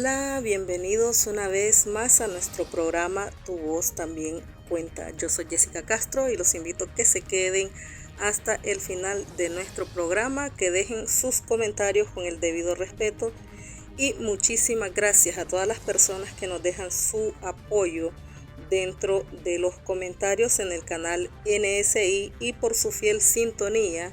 Hola, bienvenidos una vez más a nuestro programa Tu Voz También Cuenta. Yo soy Jessica Castro y los invito a que se queden hasta el final de nuestro programa, que dejen sus comentarios con el debido respeto y muchísimas gracias a todas las personas que nos dejan su apoyo dentro de los comentarios en el canal NSI y por su fiel sintonía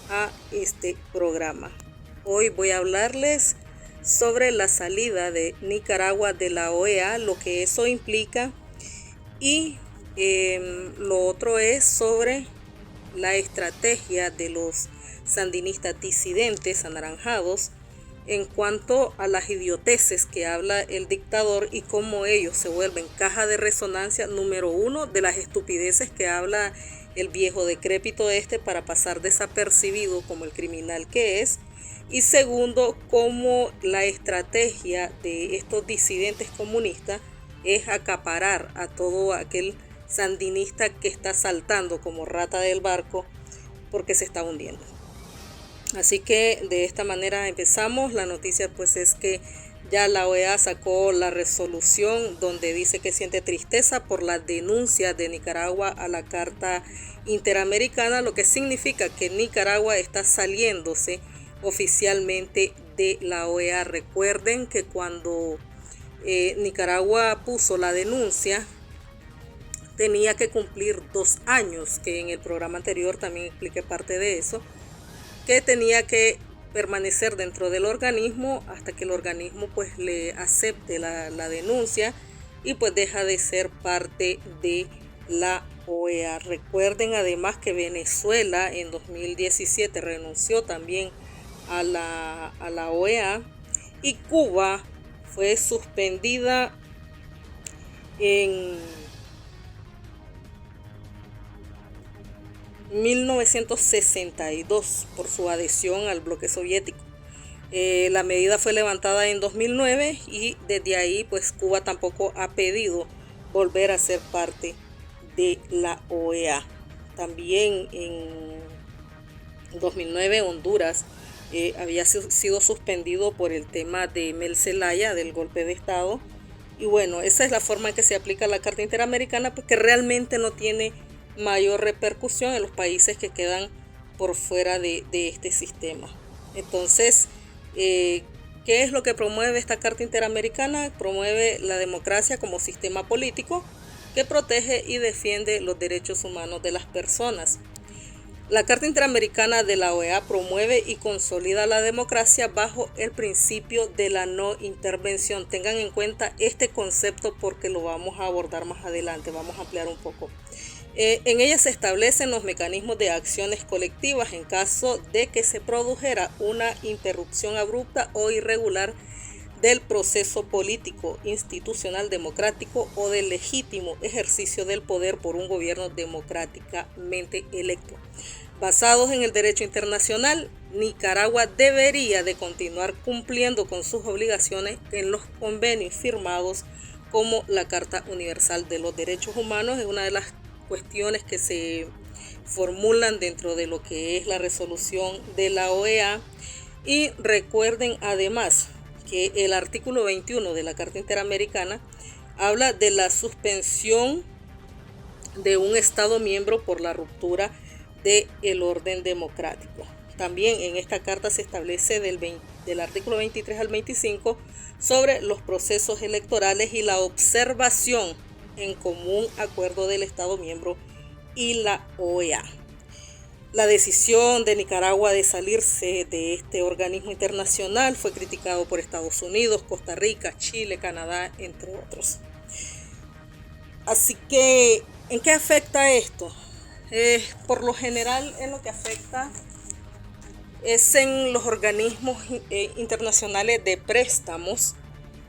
a este programa. Hoy voy a hablarles sobre la salida de Nicaragua de la OEA, lo que eso implica, y lo otro es sobre la estrategia de los sandinistas disidentes anaranjados en cuanto a las idioteces que habla el dictador y cómo ellos se vuelven caja de resonancia número uno de las estupideces que habla el viejo decrépito para pasar desapercibido como el criminal que es. Y segundo, cómo la estrategia de estos disidentes comunistas es acaparar a todo aquel sandinista que está saltando como rata del barco porque se está hundiendo. Así que de esta manera empezamos. La noticia pues es que ya la OEA sacó la resolución donde dice que siente tristeza por la denuncia de Nicaragua a la Carta Interamericana, lo que significa que Nicaragua está saliéndose oficialmente de la OEA. Recuerden que cuando Nicaragua puso la denuncia tenía que cumplir 2 años, que en el programa anterior también expliqué parte de eso, que tenía que permanecer dentro del organismo hasta que el organismo pues le acepte la denuncia y pues deja de ser parte de la OEA. Recuerden además que Venezuela en 2017 renunció también a la OEA y Cuba fue suspendida en 1962 por su adhesión al bloque soviético. La medida fue levantada en 2009 y desde ahí pues Cuba tampoco ha pedido volver a ser parte de la OEA. También en 2009 Honduras había sido suspendido por el tema de Mel Zelaya, del golpe de Estado. Y bueno, esa es la forma en que se aplica la Carta Interamericana, porque realmente no tiene mayor repercusión en los países que quedan por fuera de este sistema. Entonces, ¿qué es lo que promueve esta Carta Interamericana? Promueve la democracia como sistema político que protege y defiende los derechos humanos de las personas. La Carta Interamericana de la OEA promueve y consolida la democracia bajo el principio de la no intervención. Tengan en cuenta este concepto porque lo vamos a abordar más adelante, vamos a ampliar un poco. En ella se establecen los mecanismos de acciones colectivas en caso de que se produjera una interrupción abrupta o irregular del proceso político, institucional, democrático o del legítimo ejercicio del poder por un gobierno democráticamente electo. Basados en el derecho internacional, Nicaragua debería de continuar cumpliendo con sus obligaciones en los convenios firmados como la Carta Universal de los Derechos Humanos. Es una de las cuestiones que se formulan dentro de lo que es la resolución de la OEA. Y recuerden además que el artículo 21 de la Carta Interamericana habla de la suspensión de un Estado miembro por la ruptura del orden democrático. También en esta carta se establece del artículo 23 al 25 sobre los procesos electorales y la observación en común acuerdo del Estado miembro y la OEA. La decisión de Nicaragua de salirse de este organismo internacional fue criticado por Estados Unidos, Costa Rica, Chile, Canadá, entre otros. Así que, ¿en qué afecta esto? Por lo general, en lo que afecta es en los organismos internacionales de préstamos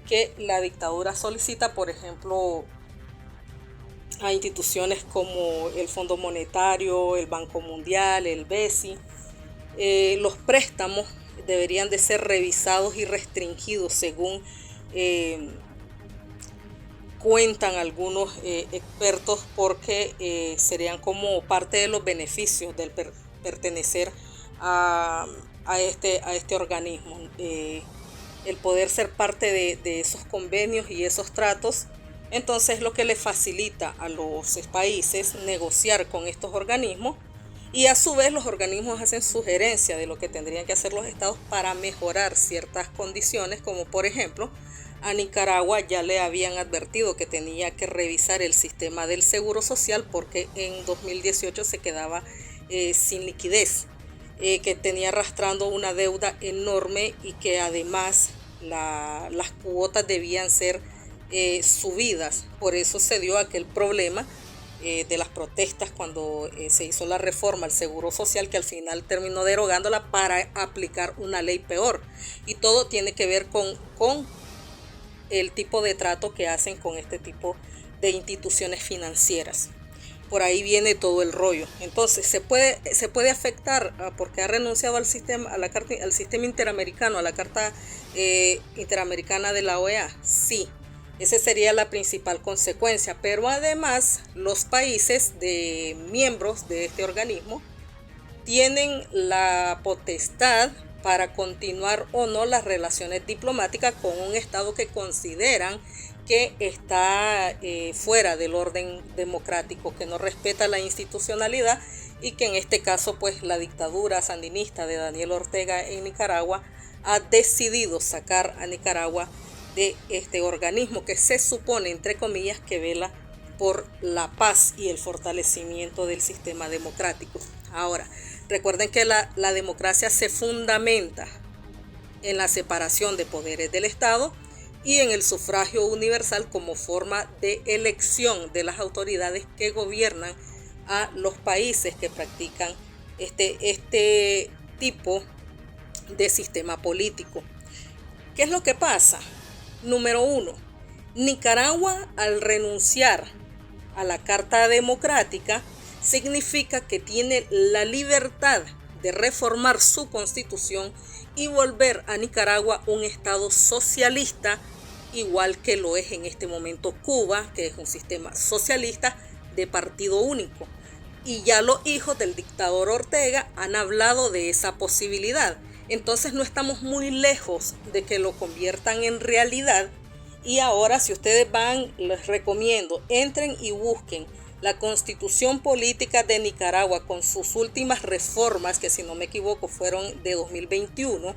que la dictadura solicita, por ejemplo, a instituciones como el Fondo Monetario, el Banco Mundial, el BESI. Los préstamos deberían de ser revisados y restringidos según cuentan algunos expertos, porque serían como parte de los beneficios del pertenecer a este organismo. el poder ser parte de esos convenios y esos tratos, entonces lo que le facilita a los países negociar con estos organismos, y a su vez los organismos hacen sugerencia de lo que tendrían que hacer los estados para mejorar ciertas condiciones, como por ejemplo a Nicaragua ya le habían advertido que tenía que revisar el sistema del seguro social porque en 2018 se quedaba sin liquidez, que tenía arrastrando una deuda enorme y que además las cuotas debían ser subidas. Por eso se dio aquel problema de las protestas cuando se hizo la reforma al Seguro Social, que al final terminó derogándola para aplicar una ley peor. Y todo tiene que ver con el tipo de trato que hacen con este tipo de instituciones financieras. Por ahí viene todo el rollo. Entonces se puede afectar porque ha renunciado al sistema, al sistema interamericano, a la Carta Interamericana de la OEA. Sí, esa sería la principal consecuencia. Pero además los países miembros de este organismo tienen la potestad para continuar o no las relaciones diplomáticas con un estado que consideran que está fuera del orden democrático, que no respeta la institucionalidad, y que en este caso pues la dictadura sandinista de Daniel Ortega en Nicaragua ha decidido sacar a Nicaragua de este organismo que se supone, entre comillas, que vela por la paz y el fortalecimiento del sistema democrático. Ahora, recuerden que la democracia se fundamenta en la separación de poderes del Estado y en el sufragio universal como forma de elección de las autoridades que gobiernan a los países que practican este tipo de sistema político. ¿Qué es lo que pasa? Número 1, Nicaragua, al renunciar a la Carta Democrática, significa que tiene la libertad de reformar su constitución y volver a Nicaragua un estado socialista, igual que lo es en este momento Cuba, que es un sistema socialista de partido único. Y ya los hijos del dictador Ortega han hablado de esa posibilidad. Entonces no estamos muy lejos de que lo conviertan en realidad. Y ahora, si ustedes van, les recomiendo, entren y busquen la Constitución Política de Nicaragua con sus últimas reformas, que si no me equivoco fueron de 2021.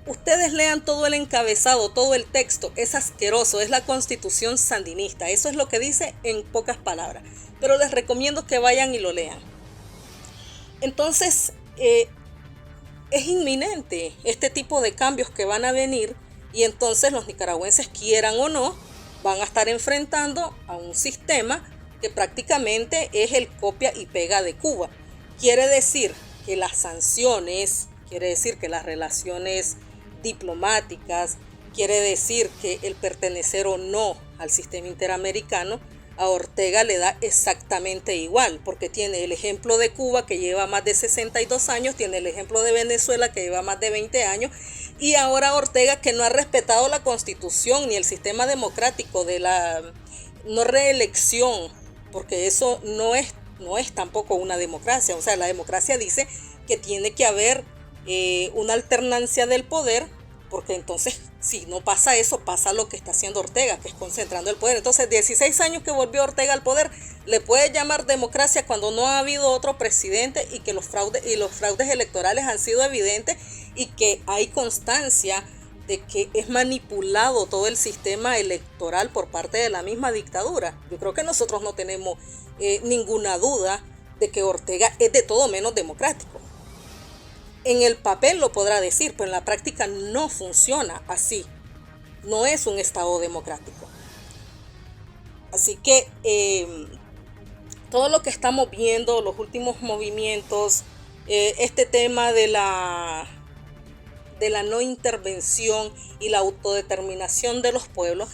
Ustedes lean todo el encabezado, todo el texto, es asqueroso, es la Constitución sandinista. Eso es lo que dice en pocas palabras, pero les recomiendo que vayan y lo lean. Entonces, es inminente este tipo de cambios que van a venir, y entonces los nicaragüenses, quieran o no, van a estar enfrentando a un sistema que prácticamente es el copia y pega de Cuba. Quiere decir que las sanciones, quiere decir que las relaciones diplomáticas, quiere decir que el pertenecer o no al sistema interamericano, a Ortega le da exactamente igual, porque tiene el ejemplo de Cuba, que lleva más de 62 años, tiene el ejemplo de Venezuela, que lleva más de 20 años, y ahora Ortega, que no ha respetado la Constitución ni el sistema democrático de la no reelección, porque eso no es tampoco una democracia. O sea, la democracia dice que tiene que haber una alternancia del poder, porque entonces si no pasa eso, pasa lo que está haciendo Ortega, que es concentrando el poder. Entonces, 16 años que volvió Ortega al poder, le puede llamar democracia cuando no ha habido otro presidente, y que los fraudes electorales han sido evidentes, y que hay constancia de que es manipulado todo el sistema electoral por parte de la misma dictadura. Yo creo que nosotros no tenemos ninguna duda de que Ortega es de todo menos democrático. En el papel lo podrá decir, pero en la práctica no funciona así. No es un Estado democrático. Así que todo lo que estamos viendo, los últimos movimientos, este tema de la no intervención y la autodeterminación de los pueblos,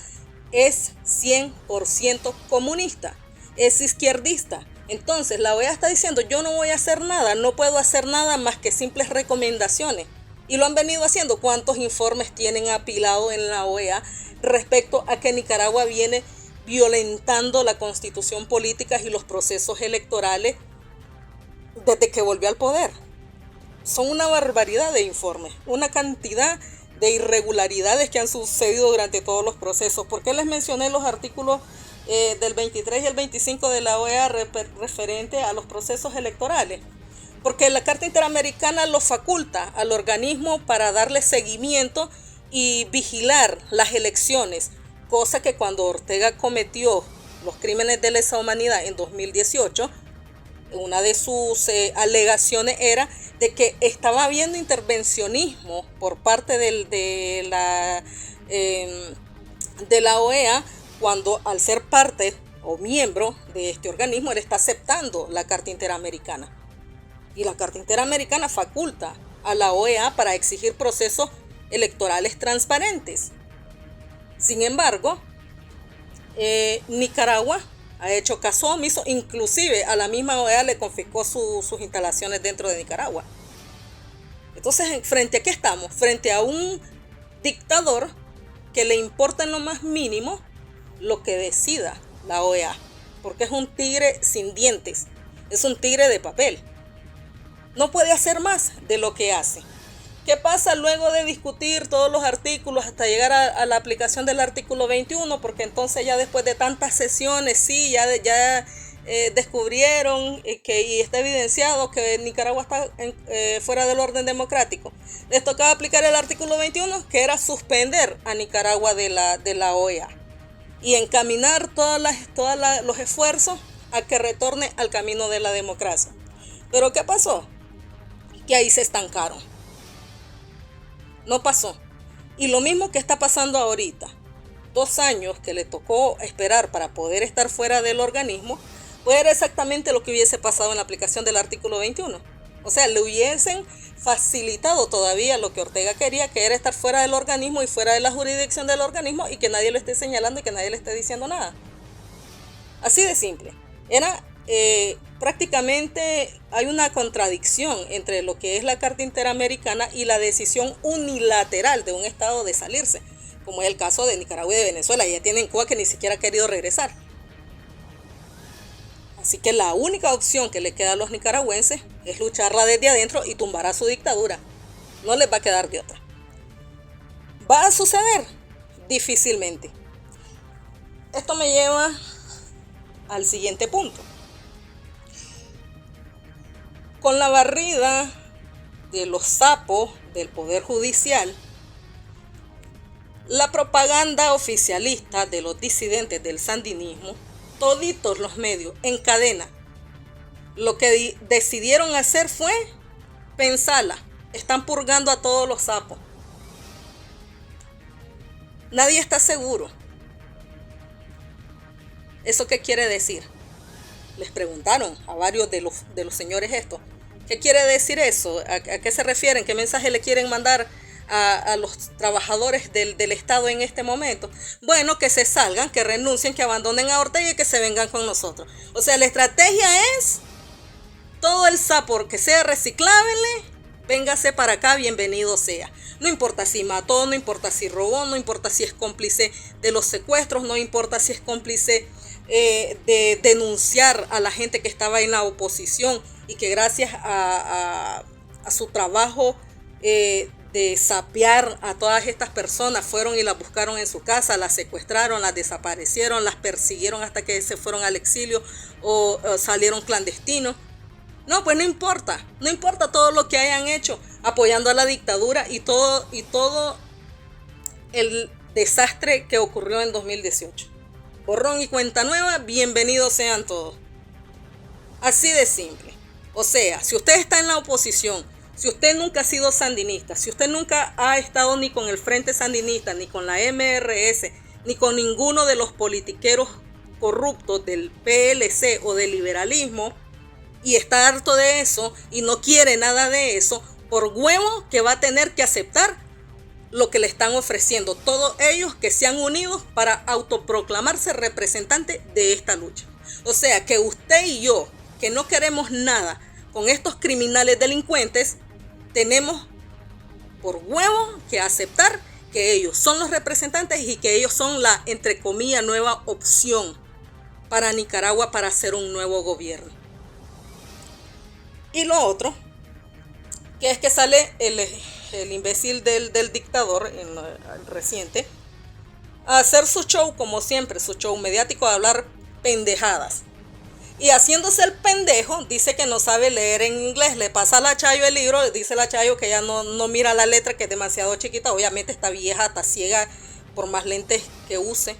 es 100% comunista, es izquierdista. Entonces la OEA está diciendo: yo no voy a hacer nada, no puedo hacer nada más que simples recomendaciones. Y lo han venido haciendo. ¿Cuántos informes tienen apilado en la OEA respecto a que Nicaragua viene violentando la constitución política y los procesos electorales desde que volvió al poder? Son una barbaridad de informes, una cantidad de irregularidades que han sucedido durante todos los procesos. ¿Por qué les mencioné los artículos del 23 y el 25 de la OEA referente a los procesos electorales? Porque la Carta Interamericana lo faculta al organismo para darle seguimiento y vigilar las elecciones, cosa que cuando Ortega cometió los crímenes de lesa humanidad en 2018, una de sus alegaciones era de que estaba habiendo intervencionismo por parte de la OEA, cuando al ser parte o miembro de este organismo, él está aceptando la Carta Interamericana. Y la Carta Interamericana faculta a la OEA para exigir procesos electorales transparentes. Sin embargo, Nicaragua ha hecho caso omiso, inclusive a la misma OEA le confiscó sus instalaciones dentro de Nicaragua. Entonces, ¿frente a qué estamos? Frente a un dictador que le importa en lo más mínimo lo que decida la OEA, porque es un tigre sin dientes, es un tigre de papel. No puede hacer más de lo que hace. ¿Qué pasa luego de discutir todos los artículos hasta llegar a la aplicación del artículo 21? Porque entonces ya después de tantas sesiones, sí, ya descubrieron y está evidenciado que Nicaragua está fuera del orden democrático. Les tocaba aplicar el artículo 21, que era suspender a Nicaragua de la OEA y encaminar todos los esfuerzos a que retorne al camino de la democracia. ¿Pero qué pasó? Que ahí se estancaron. No pasó. Y lo mismo que está pasando ahorita. 2 años que le tocó esperar para poder estar fuera del organismo, pues era exactamente lo que hubiese pasado en la aplicación del artículo 21. O sea, le hubiesen facilitado todavía lo que Ortega quería, que era estar fuera del organismo y fuera de la jurisdicción del organismo y que nadie lo esté señalando y que nadie le esté diciendo nada. Así de simple. Era prácticamente hay una contradicción entre lo que es la Carta Interamericana y la decisión unilateral de un Estado de salirse, como es el caso de Nicaragua y de Venezuela. Ya tienen Cuba que ni siquiera ha querido regresar. Así que la única opción que le queda a los nicaragüenses es lucharla desde adentro y tumbar a su dictadura. No les va a quedar de otra. ¿Va a suceder? Difícilmente. Esto me lleva al siguiente punto. Con la barrida de los sapos del Poder Judicial, la propaganda oficialista de los disidentes del sandinismo, toditos los medios en cadena, lo que decidieron hacer fue pensarla. Están purgando a todos los sapos. Nadie está seguro. ¿Eso qué quiere decir? Les preguntaron a varios de los señores esto. ¿Qué quiere decir eso? ¿A qué se refieren? ¿Qué mensaje le quieren mandar a los trabajadores del Estado en este momento? Bueno, que se salgan, que renuncien, que abandonen a Ortega y que se vengan con nosotros. O sea, la estrategia es todo el sapo que sea reciclable, véngase para acá, bienvenido sea. No importa si mató, no importa si robó, no importa si es cómplice de los secuestros, no importa si es cómplice de denunciar a la gente que estaba en la oposición y que gracias a su trabajo de sapear a todas estas personas fueron y las buscaron en su casa, las secuestraron, las desaparecieron, las persiguieron hasta que se fueron al exilio o salieron clandestinos. No, pues no importa todo lo que hayan hecho apoyando a la dictadura y todo el desastre que ocurrió en 2018. Borrón y cuenta nueva, bienvenidos sean todos. Así de simple. O sea, si usted está en la oposición, si usted nunca ha sido sandinista, si usted nunca ha estado ni con el Frente Sandinista, ni con la MRS, ni con ninguno de los politiqueros corruptos del PLC o del liberalismo, y está harto de eso y no quiere nada de eso, por huevo que va a tener que aceptar lo que le están ofreciendo todos ellos que se han unido para autoproclamarse representantes de esta lucha. O sea que usted y yo, que no queremos nada con estos criminales delincuentes, tenemos por huevo que aceptar que ellos son los representantes y que ellos son la, entre comillas, nueva opción para Nicaragua para hacer un nuevo gobierno. Y lo otro, que es que sale el imbécil del dictador el reciente a hacer su show, como siempre, su show mediático, de hablar pendejadas. Y haciéndose el pendejo, dice que no sabe leer en inglés. Le pasa a la Chayo el libro, dice la Chayo que ella no mira la letra, que es demasiado chiquita. Obviamente está vieja, está ciega, por más lentes que use,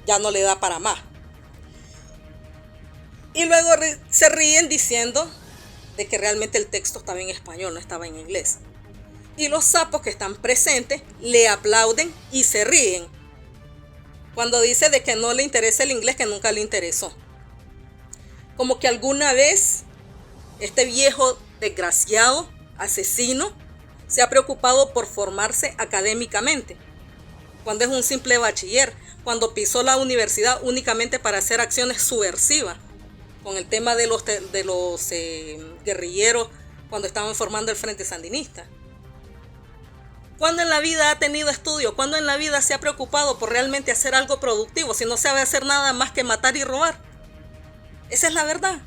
ya no le da para más. Y luego se ríen diciendo de que realmente el texto estaba en español, no estaba en inglés. Y los sapos que están presentes le aplauden y se ríen cuando dice de que no le interesa el inglés, que nunca le interesó. Como que alguna vez este viejo desgraciado, asesino, se ha preocupado por formarse académicamente, cuando es un simple bachiller, cuando pisó la universidad únicamente para hacer acciones subversivas, con el tema de los guerrilleros cuando estaban formando el Frente Sandinista. ¿Cuándo en la vida ha tenido estudio? ¿Cuándo en la vida se ha preocupado por realmente hacer algo productivo, si no sabe hacer nada más que matar y robar? Esa es la verdad.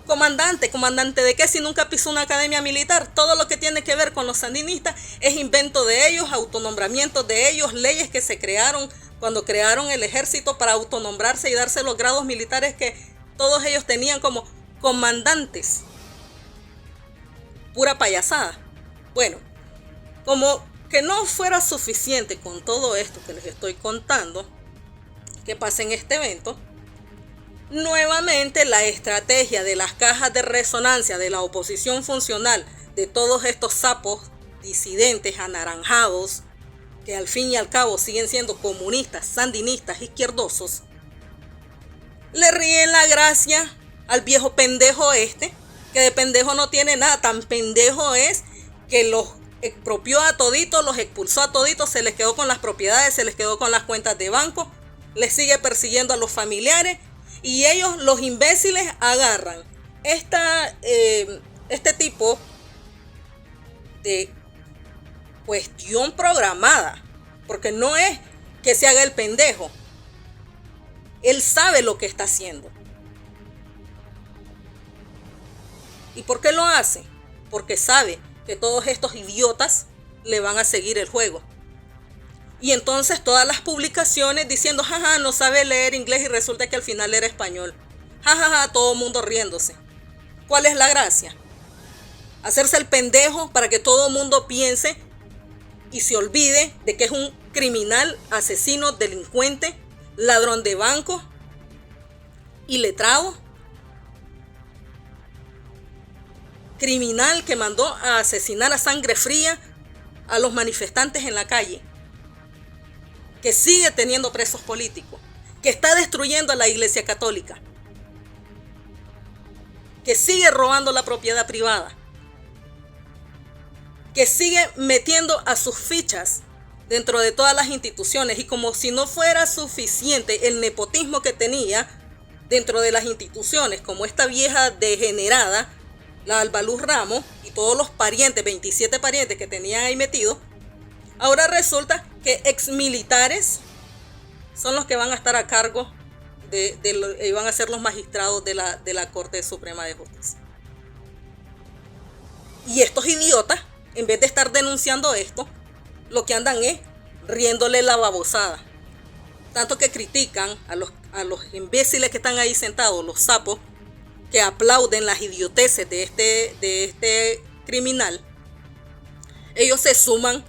¿Comandante de qué si nunca pisó una academia militar? Todo lo que tiene que ver con los sandinistas es invento de ellos, autonombramiento de ellos, leyes que se crearon cuando crearon el ejército para autonombrarse y darse los grados militares que todos ellos tenían como comandantes. Pura payasada. Bueno, como que no fuera suficiente con todo esto que les estoy contando, que pasa en este evento, nuevamente la estrategia de las cajas de resonancia de la oposición funcional, de todos estos sapos disidentes, anaranjados, que al fin y al cabo siguen siendo comunistas, sandinistas, izquierdosos, le ríen la gracia al viejo pendejo este, que de pendejo no tiene nada. Tan pendejo es que los expropió a toditos, los expulsó a toditos, se les quedó con las propiedades, se les quedó con las cuentas de banco, les sigue persiguiendo a los familiares. Y ellos, los imbéciles, agarran este tipo de cuestión programada, porque no es que se haga el pendejo. Él sabe lo que está haciendo. ¿Y por qué lo hace? Porque sabe que todos estos idiotas le van a seguir el juego. Y entonces todas las publicaciones diciendo, jaja, no sabe leer inglés y resulta que al final era español. Jajaja, todo el mundo riéndose. ¿Cuál es la gracia? Hacerse el pendejo para que todo el mundo piense y se olvide de que es un criminal, asesino, delincuente, ladrón de banco, iletrado, criminal que mandó a asesinar a sangre fría a los manifestantes en la calle, que sigue teniendo presos políticos, que está destruyendo a la Iglesia Católica, que sigue robando la propiedad privada, que sigue metiendo a sus fichas dentro de todas las instituciones, y como si no fuera suficiente el nepotismo que tenía dentro de las instituciones, como esta vieja degenerada, la Albaluz Ramos, y todos los parientes, 27 parientes que tenían ahí metidos, ahora resulta que exmilitares son los que van a estar a cargo y van a ser los magistrados de la Corte Suprema de Justicia. Y estos idiotas, en vez de estar denunciando esto, lo que andan es riéndole la babosada. Tanto que critican a los imbéciles que están ahí sentados, los sapos, que aplauden las idioteces de este criminal. Ellos se suman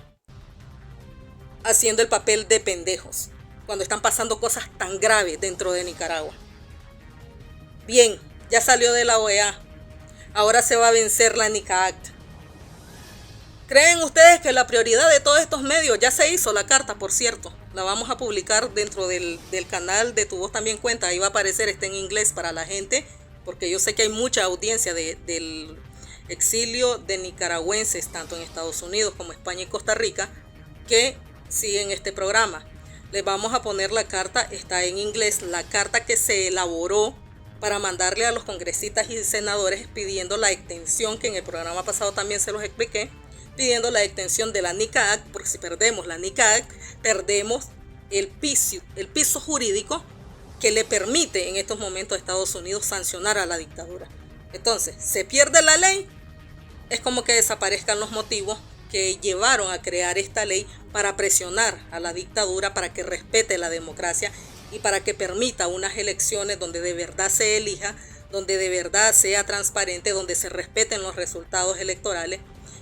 haciendo el papel de pendejos cuando están pasando cosas tan graves dentro de Nicaragua. Bien, ya salió de la OEA. Ahora se va a vencer la NICA-ACT. ¿Creen ustedes que la prioridad de todos estos medios? Ya se hizo la carta, por cierto. La vamos a publicar dentro del canal de Tu Voz También Cuenta. Ahí va a aparecer, está en inglés para la gente, porque yo sé que hay mucha audiencia del exilio de nicaragüenses, tanto en Estados Unidos como España y Costa Rica, que siguen este programa. Les vamos a poner la carta, está en inglés, la carta que se elaboró para mandarle a los congresistas y senadores pidiendo la extensión, que en el programa pasado también se los expliqué, pidiendo la extensión de la NICA-ACT, porque si perdemos la NICA-ACT, perdemos el piso jurídico que le permite en estos momentos a Estados Unidos sancionar a la dictadura. Entonces, se pierde la ley es como que desaparezcan los motivos que llevaron a crear esta ley para presionar a la dictadura para que respete la democracia y para que permita unas elecciones donde de verdad se elija, donde de verdad sea transparente, donde se respeten los resultados electorales.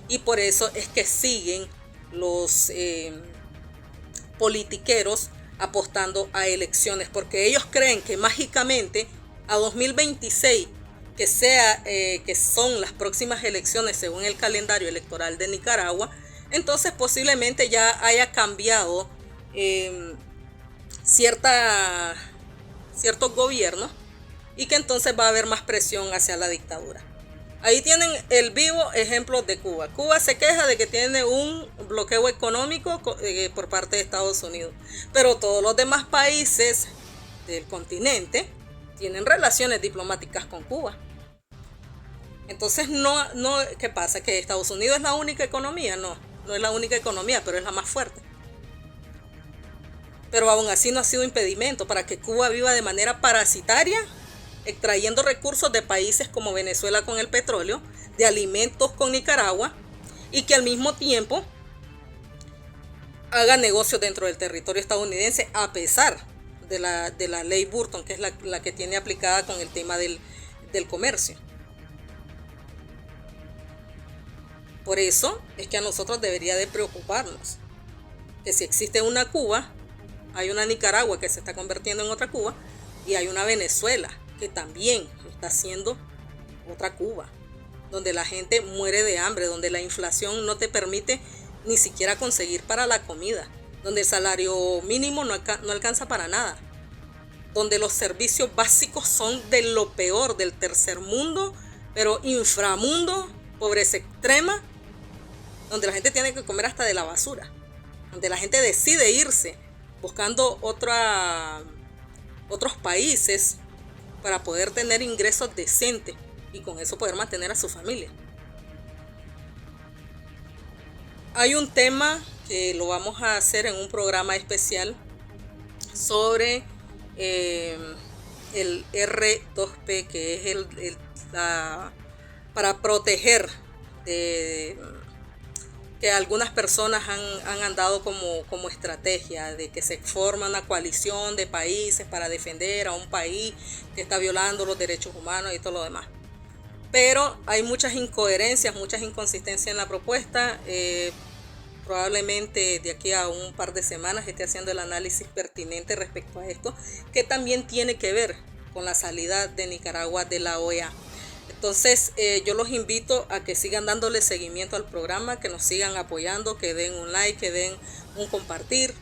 Y por eso es que siguen los politiqueros apostando a elecciones, porque ellos creen que mágicamente a 2026, que son las próximas elecciones según el calendario electoral de Nicaragua, entonces posiblemente ya haya cambiado ciertos gobiernos y que entonces va a haber más presión hacia la dictadura. Ahí tienen el vivo ejemplo de Cuba. Cuba se queja de que tiene un bloqueo económico por parte de Estados Unidos, pero todos los demás países del continente tienen relaciones diplomáticas con Cuba. Entonces, ¿qué pasa? ¿Que Estados Unidos es la única economía? No es la única economía, pero es la más fuerte. Pero aún así no ha sido impedimento para que Cuba viva de manera parasitaria, extrayendo recursos de países como Venezuela con el petróleo, de alimentos con Nicaragua, y que al mismo tiempo haga negocios dentro del territorio estadounidense a pesar de la ley Burton, que es la que tiene aplicada con el tema del comercio. Por eso es que a nosotros debería de preocuparnos que si existe una Cuba, hay una Nicaragua que se está convirtiendo en otra Cuba y hay una Venezuela que también está siendo otra Cuba, donde la gente muere de hambre, donde la inflación no te permite ni siquiera conseguir para la comida, donde el salario mínimo no alcanza para nada, donde los servicios básicos son de lo peor, del tercer mundo, pero inframundo, pobreza extrema, donde la gente tiene que comer hasta de la basura, donde la gente decide irse buscando otros países para poder tener ingresos decentes y con eso poder mantener a su familia. Hay un tema que lo vamos a hacer en un programa especial sobre el R2P, que es para proteger que algunas personas han andado como estrategia de que se forma una coalición de países para defender a un país que está violando los derechos humanos y todo lo demás. Pero hay muchas incoherencias, muchas inconsistencias en la propuesta. Probablemente de aquí a un par de semanas esté haciendo el análisis pertinente respecto a esto, que también tiene que ver con la salida de Nicaragua de la OEA. Entonces yo los invito a que sigan dándole seguimiento al programa, que nos sigan apoyando, que den un like, que den un compartir.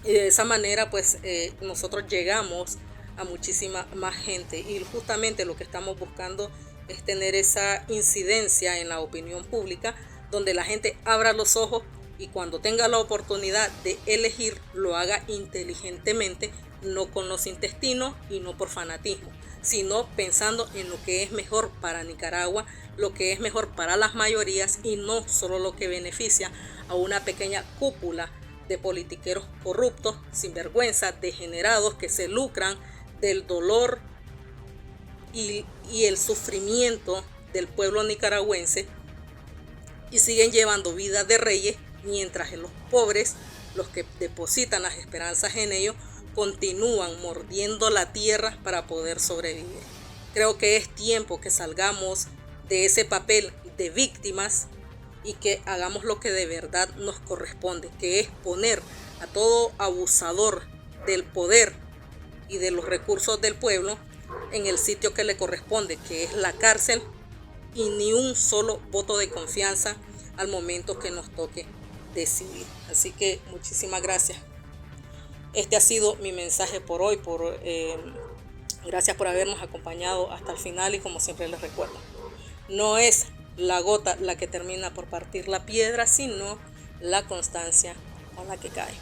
Y de esa manera pues nosotros llegamos a muchísima más gente. Y justamente lo que estamos buscando es tener esa incidencia en la opinión pública, donde la gente abra los ojos y cuando tenga la oportunidad de elegir, lo haga inteligentemente, no con los intestinos y no por fanatismo, sino pensando en lo que es mejor para Nicaragua, lo que es mejor para las mayorías y no solo lo que beneficia a una pequeña cúpula de politiqueros corruptos, sinvergüenza, degenerados que se lucran del dolor y el sufrimiento del pueblo nicaragüense y siguen llevando vida de reyes, mientras los pobres, los que depositan las esperanzas en ellos, continúan mordiendo la tierra para poder sobrevivir. Creo que es tiempo que salgamos de ese papel de víctimas y que hagamos lo que de verdad nos corresponde, que es poner a todo abusador del poder y de los recursos del pueblo en el sitio que le corresponde, que es la cárcel, y ni un solo voto de confianza al momento que nos toque decidir. Así que muchísimas gracias. Este ha sido mi mensaje por hoy. Gracias por habernos acompañado hasta el final y como siempre les recuerdo, no es la gota la que termina por partir la piedra, sino la constancia con la que cae.